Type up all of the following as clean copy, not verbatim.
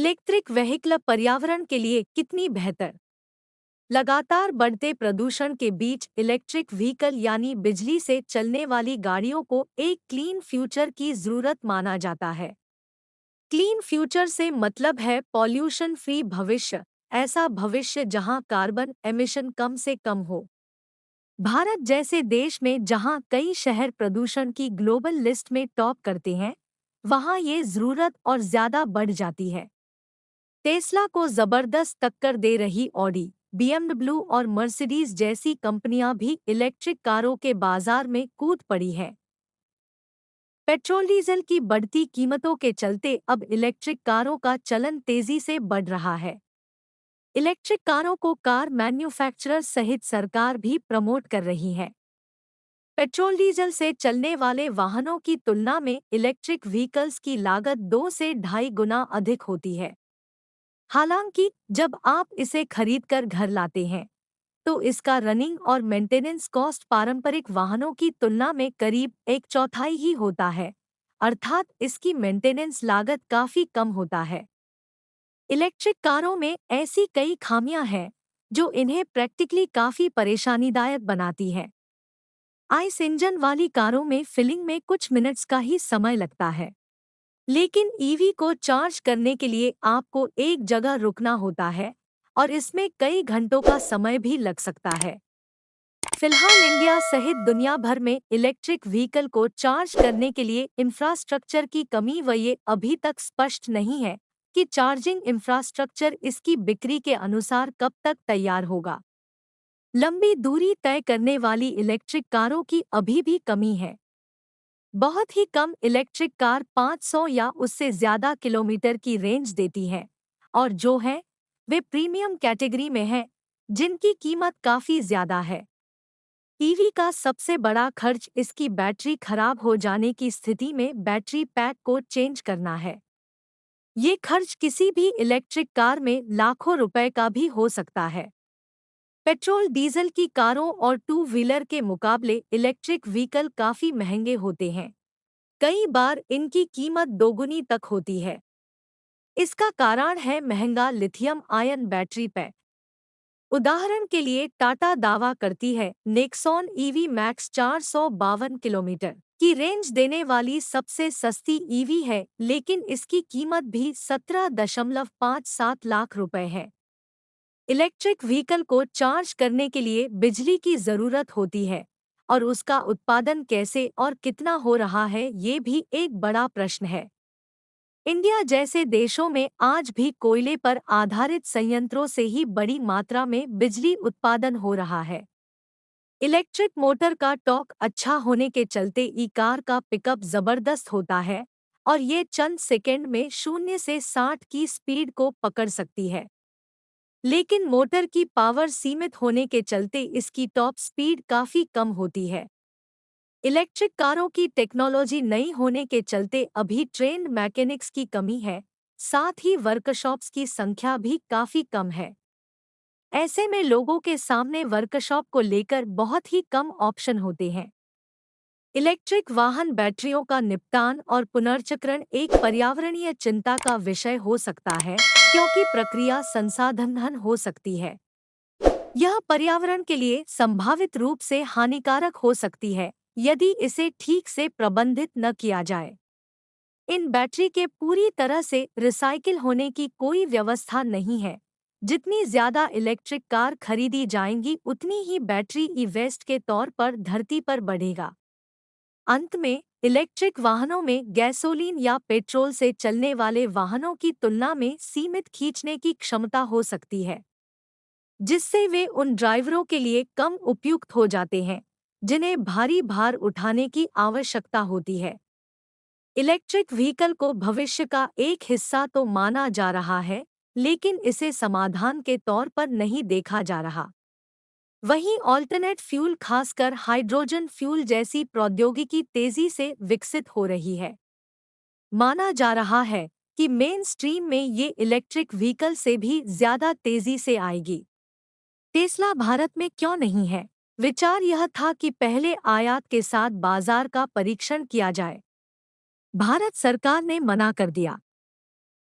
Electric vehicle पर्यावरण के लिए कितनी बेहतर। लगातार बढ़ते प्रदूषण के बीच इलेक्ट्रिक व्हीकल यानी बिजली से चलने वाली गाड़ियों को एक क्लीन फ्यूचर की जरूरत माना जाता है। क्लीन फ्यूचर से मतलब है पॉल्यूशन फ्री भविष्य, ऐसा भविष्य जहां कार्बन एमिशन कम से कम हो। भारत जैसे देश में जहां कई शहर प्रदूषण की ग्लोबल लिस्ट में टॉप करते हैं, वहां ये जरूरत और ज्यादा बढ़ जाती है। टेस्ला को जबरदस्त टक्कर दे रही ऑडी, बीएमडब्ल्यू और मर्सिडीज जैसी कंपनियां भी इलेक्ट्रिक कारों के बाजार में कूद पड़ी हैं। पेट्रोल डीजल की बढ़ती कीमतों के चलते अब इलेक्ट्रिक कारों का चलन तेजी से बढ़ रहा है। इलेक्ट्रिक कारों को कार मैन्युफैक्चरर सहित सरकार भी प्रमोट कर रही है। पेट्रोल डीजल से चलने वाले वाहनों की तुलना में इलेक्ट्रिक व्हीकल्स की लागत 2 से ढाई गुना अधिक होती है। हालांकि जब आप इसे खरीदकर घर लाते हैं, तो इसका रनिंग और मेंटेनेंस कॉस्ट पारंपरिक वाहनों की तुलना में करीब एक चौथाई ही होता है, अर्थात इसकी मेंटेनेंस लागत काफी कम होता है। इलेक्ट्रिक कारों में ऐसी कई खामियां हैं जो इन्हें प्रैक्टिकली काफी परेशानीदायक बनाती हैं। आइस इंजन वाली कारों में फिलिंग में कुछ मिनट्स का ही समय लगता है, लेकिन ईवी को चार्ज करने के लिए आपको एक जगह रुकना होता है और इसमें कई घंटों का समय भी लग सकता है। फिलहाल इंडिया सहित दुनिया भर में इलेक्ट्रिक व्हीकल को चार्ज करने के लिए इंफ्रास्ट्रक्चर की कमी व ये अभी तक स्पष्ट नहीं है कि चार्जिंग इंफ्रास्ट्रक्चर इसकी बिक्री के अनुसार कब तक तैयार होगा। लंबी दूरी तय करने वाली इलेक्ट्रिक कारों की अभी भी कमी है। बहुत ही कम इलेक्ट्रिक कार 500 या उससे ज्यादा किलोमीटर की रेंज देती है, और जो है वे प्रीमियम कैटेगरी में हैं, जिनकी कीमत काफी ज्यादा है। ईवी का सबसे बड़ा खर्च इसकी बैटरी खराब हो जाने की स्थिति में बैटरी पैक को चेंज करना है। ये खर्च किसी भी इलेक्ट्रिक कार में लाखों रुपए का भी हो सकता है। पेट्रोल डीजल की कारों और टू व्हीलर के मुकाबले इलेक्ट्रिक व्हीकल काफी महंगे होते हैं। कई बार इनकी कीमत दोगुनी तक होती है। इसका कारण है महंगा लिथियम आयन बैटरी पैक। उदाहरण के लिए टाटा दावा करती है नेक्सॉन ईवी मैक्स 452 किलोमीटर की रेंज देने वाली सबसे सस्ती ईवी है, लेकिन इसकी कीमत भी 17.57 लाख रुपए है। इलेक्ट्रिक व्हीकल को चार्ज करने के लिए बिजली की जरूरत होती है, और उसका उत्पादन कैसे और कितना हो रहा है ये भी एक बड़ा प्रश्न है। इंडिया जैसे देशों में आज भी कोयले पर आधारित संयंत्रों से ही बड़ी मात्रा में बिजली उत्पादन हो रहा है। इलेक्ट्रिक मोटर का टॉर्क अच्छा होने के चलते ई कार का पिकअप जबरदस्त होता है और ये चंद सेकंड में 0 से 60 की स्पीड को पकड़ सकती है। लेकिन मोटर की पावर सीमित होने के चलते इसकी टॉप स्पीड काफी कम होती है। इलेक्ट्रिक कारों की टेक्नोलॉजी नई होने के चलते अभी ट्रेन्ड मैकेनिक्स की कमी है, साथ ही वर्कशॉप्स की संख्या भी काफी कम है। ऐसे में लोगों के सामने वर्कशॉप को लेकर बहुत ही कम ऑप्शन होते हैं। इलेक्ट्रिक वाहन बैटरियों का निपटान और पुनर्चक्रण एक पर्यावरणीय चिंता का विषय हो सकता है, क्योंकि प्रक्रिया संसाधन हो सकती है। यह पर्यावरण के लिए संभावित रूप से हानिकारक हो सकती है यदि इसे ठीक से प्रबंधित न किया जाए। इन बैटरी के पूरी तरह से रिसाइकिल होने की कोई व्यवस्था नहीं है। जितनी ज्यादा इलेक्ट्रिक कार खरीदी जाएंगी, उतनी ही बैटरी ई वेस्ट के तौर पर धरती पर बढ़ेगा। अंत में इलेक्ट्रिक वाहनों में गैसोलीन या पेट्रोल से चलने वाले वाहनों की तुलना में सीमित खींचने की क्षमता हो सकती है, जिससे वे उन ड्राइवरों के लिए कम उपयुक्त हो जाते हैं जिन्हें भारी भार उठाने की आवश्यकता होती है। इलेक्ट्रिक व्हीकल को भविष्य का एक हिस्सा तो माना जा रहा है, लेकिन इसे समाधान के तौर पर नहीं देखा जा रहा। वहीं ऑल्टरनेट फ्यूल, खासकर हाइड्रोजन फ्यूल जैसी प्रौद्योगिकी तेजी से विकसित हो रही है। माना जा रहा है कि मेन स्ट्रीम में ये इलेक्ट्रिक व्हीकल से भी ज्यादा तेजी से आएगी। टेस्ला भारत में क्यों नहीं है? विचार यह था कि पहले आयात के साथ बाजार का परीक्षण किया जाए। भारत सरकार ने मना कर दिया।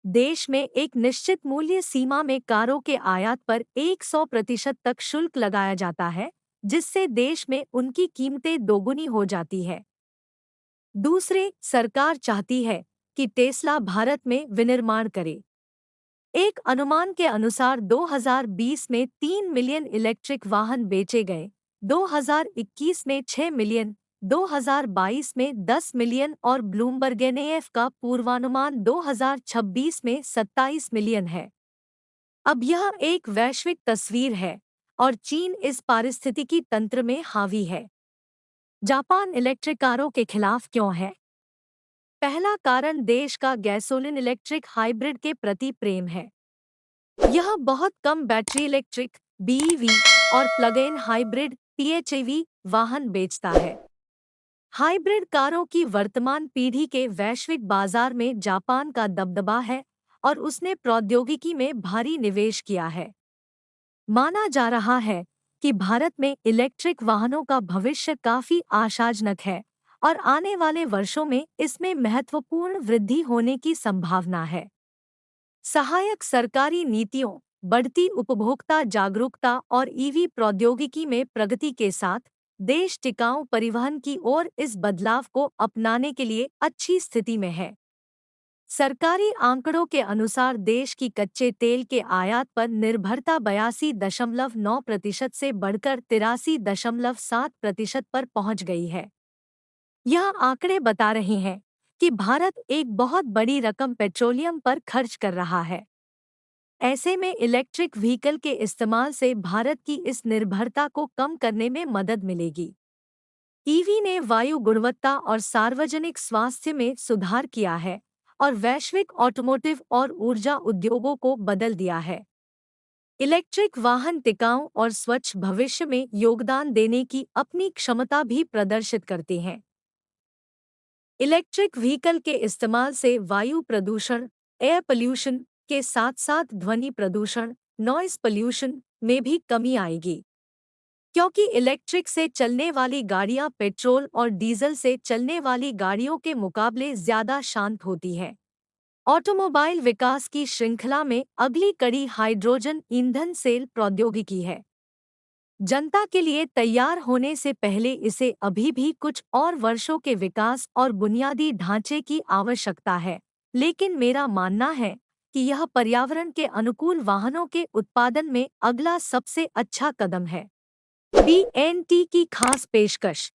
देश में एक निश्चित मूल्य सीमा में कारों के आयात पर 100% तक शुल्क लगाया जाता है, जिससे देश में उनकी कीमतें दोगुनी हो जाती है। दूसरे, सरकार चाहती है कि टेस्ला भारत में विनिर्माण करे। एक अनुमान के अनुसार 2020 में 3 मिलियन इलेक्ट्रिक वाहन बेचे गए, 2021 में 6 मिलियन, 2022 में 10 मिलियन और ब्लूमबर्ग एनएएफ का पूर्वानुमान 2026 में 27 मिलियन है। अब यह एक वैश्विक तस्वीर है और चीन इस पारिस्थितिकी तंत्र में हावी है। जापान इलेक्ट्रिक कारों के खिलाफ क्यों है? पहला कारण देश का गैसोलिन इलेक्ट्रिक हाइब्रिड के प्रति प्रेम है। यह बहुत कम बैटरी इलेक्ट्रिक बीईवी और प्लग इन हाइब्रिड पीएचईवी वाहन बेचता है। हाइब्रिड कारों की वर्तमान पीढ़ी के वैश्विक बाजार में जापान का दबदबा है और उसने प्रौद्योगिकी में भारी निवेश किया है। माना जा रहा है कि भारत में इलेक्ट्रिक वाहनों का भविष्य काफी आशाजनक है और आने वाले वर्षों में इसमें महत्वपूर्ण वृद्धि होने की संभावना है। सहायक सरकारी नीतियों, बढ़ती उपभोक्ता जागरूकता और ईवी प्रौद्योगिकी में प्रगति के साथ देश टिकाऊ परिवहन की ओर इस बदलाव को अपनाने के लिए अच्छी स्थिति में है। सरकारी आंकड़ों के अनुसार देश की कच्चे तेल के आयात पर निर्भरता 82.9% से बढ़कर 83.7% पर पहुंच गई है। यह आंकड़े बता रहे हैं कि भारत एक बहुत बड़ी रकम पेट्रोलियम पर खर्च कर रहा है। ऐसे में इलेक्ट्रिक व्हीकल के इस्तेमाल से भारत की इस निर्भरता को कम करने में मदद मिलेगी। ईवी ने वायु गुणवत्ता और सार्वजनिक स्वास्थ्य में सुधार किया है और वैश्विक ऑटोमोटिव और ऊर्जा उद्योगों को बदल दिया है। इलेक्ट्रिक वाहन टिकाऊ और स्वच्छ भविष्य में योगदान देने की अपनी क्षमता भी प्रदर्शित करते हैं। इलेक्ट्रिक व्हीकल के इस्तेमाल से वायु प्रदूषण, एयर पोल्यूशन के साथ साथ ध्वनि प्रदूषण, नॉइस पोल्यूशन में भी कमी आएगी, क्योंकि इलेक्ट्रिक से चलने वाली गाड़ियां पेट्रोल और डीजल से चलने वाली गाड़ियों के मुकाबले ज्यादा शांत होती हैं। ऑटोमोबाइल विकास की श्रृंखला में अगली कड़ी हाइड्रोजन ईंधन सेल प्रौद्योगिकी है। जनता के लिए तैयार होने से पहले इसे अभी भी कुछ और वर्षों के विकास और बुनियादी ढांचे की आवश्यकता है, लेकिन मेरा मानना है कि यह पर्यावरण के अनुकूल वाहनों के उत्पादन में अगला सबसे अच्छा कदम है। BNT की खास पेशकश।